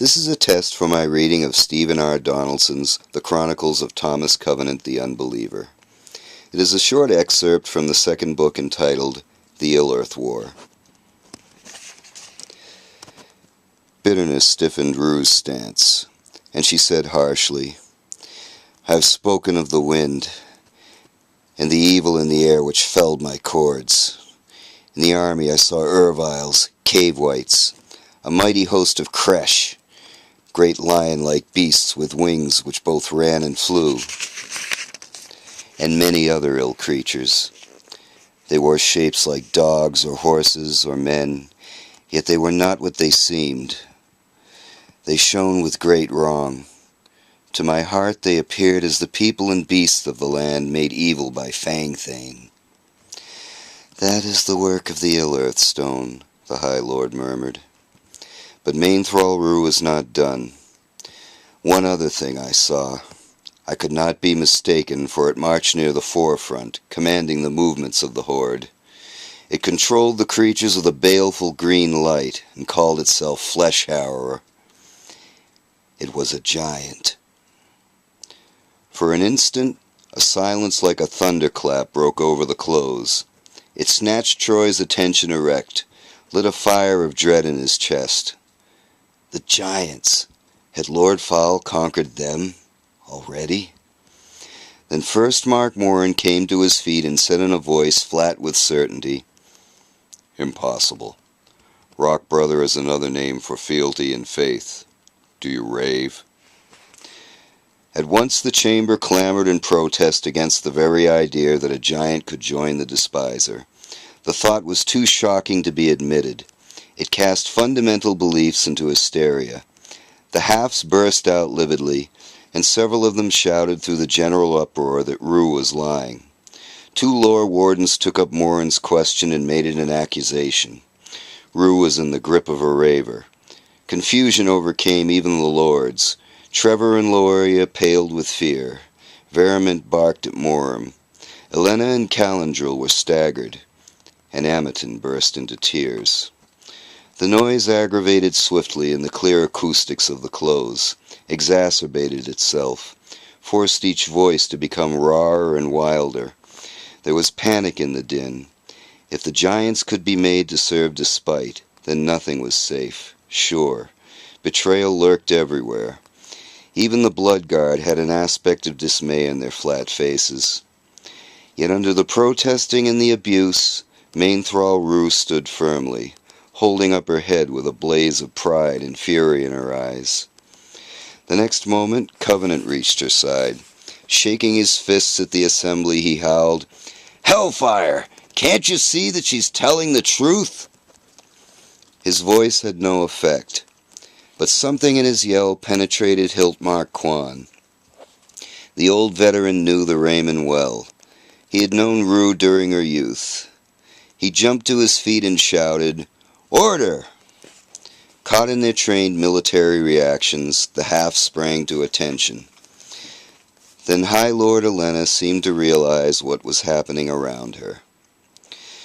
This is a test for my reading of Stephen R. Donaldson's The Chronicles of Thomas Covenant the Unbeliever. It is a short excerpt from the second book entitled The Ill-Earth War. Bitterness stiffened Rue's stance, and she said harshly, "I've spoken of the wind, and the evil in the air which felled my cords. In the army I saw Erviles, cave whites, a mighty host of Kresh, great lion-like beasts with wings which both ran and flew, and many other ill creatures. They wore shapes like dogs or horses or men, yet they were not what they seemed. They shone with great wrong. To my heart they appeared as the people and beasts of the land made evil by Fangthane." "That is the work of the Ill-Earth Stone," the High Lord murmured. But Mainthrall Rue was not done. "One other thing I saw. I could not be mistaken, for it marched near the forefront, commanding the movements of the horde. It controlled the creatures with a baleful green light, and called itself Flesh-Harrower. It was a giant." For an instant, a silence like a thunderclap broke over the close. It snatched Troy's attention erect, lit a fire of dread in his chest. The giants! Had Lord Fowl conquered them already? Then first Mark Moran came to his feet and said in a voice flat with certainty, "Impossible. Rock Brother is another name for fealty and faith. Do you rave?" At once the chamber clamored in protest against the very idea that a giant could join the despiser. The thought was too shocking to be admitted. It cast fundamental beliefs into hysteria. The halves burst out lividly, and several of them shouted through the general uproar that Rue was lying. Two lore wardens took up Moran's question and made it an accusation. Rue was in the grip of a raver. Confusion overcame even the lords. Trevor and Loria paled with fear. Veriment barked at Moram. Elena and Calendril were staggered, and Amatin burst into tears. The noise aggravated swiftly in the clear acoustics of the close, exacerbated itself, forced each voice to become rawer and wilder. There was panic in the din. If the giants could be made to serve despite, then nothing was safe, sure. Betrayal lurked everywhere. Even the Blood Guard had an aspect of dismay in their flat faces. Yet under the protesting and the abuse, Mainthrall Rue stood firmly, holding up her head with a blaze of pride and fury in her eyes. The next moment, Covenant reached her side. Shaking his fists at the assembly, he howled, "Hellfire! Can't you see that she's telling the truth?" His voice had no effect, but something in his yell penetrated Hiltmark Quan. The old veteran knew the Raymond well. He had known Rue during her youth. He jumped to his feet and shouted, "Order!" Caught in their trained military reactions, the half sprang to attention. Then High Lord Elena seemed to realize what was happening around her.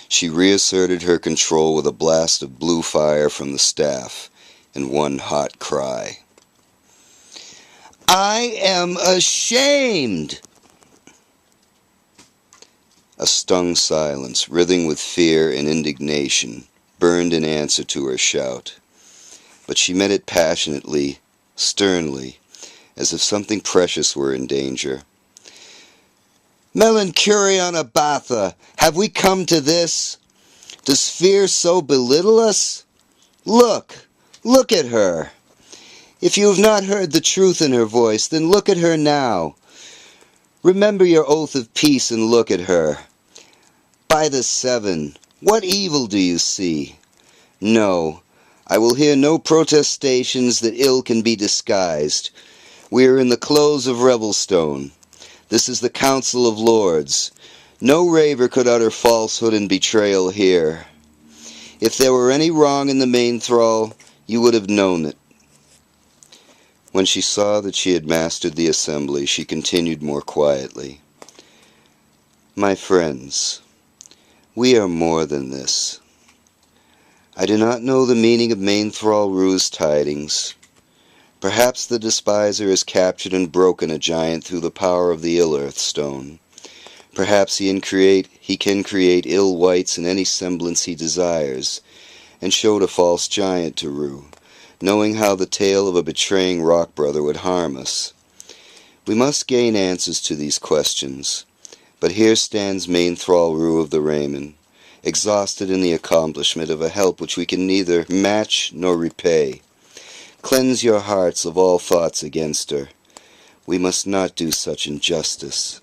She reasserted her control with a blast of blue fire from the staff, and one hot cry. "I am ashamed!" A stung silence, writhing with fear and indignation, burned in answer to her shout. But she met it passionately, sternly, as if something precious were in danger. "Melancurion Abatha, have we come to this? Does fear so belittle us? Look at her. If you have not heard the truth in her voice, then look at her now. Remember your oath of peace and look at her. By the Seven, what evil do you see? No, I will hear no protestations that ill can be disguised. We are in the close of Revelstone. This is the Council of Lords. No raver could utter falsehood and betrayal here. If there were any wrong in the Mainthrall, you would have known it." When she saw that she had mastered the assembly, she continued more quietly. "My friends, we are more than this. I do not know the meaning of Mainthrall Rue's tidings. Perhaps the despiser has captured and broken a giant through the power of the ill-earth stone. Perhaps he can create ill wights in any semblance he desires, and showed a false giant to rue, knowing how the tale of a betraying rock brother would harm us. We must gain answers to these questions, but here stands main thrall Rue of the Raymond, exhausted in the accomplishment of a help which we can neither match nor repay. Cleanse your hearts of all thoughts against her. We must not do such injustice.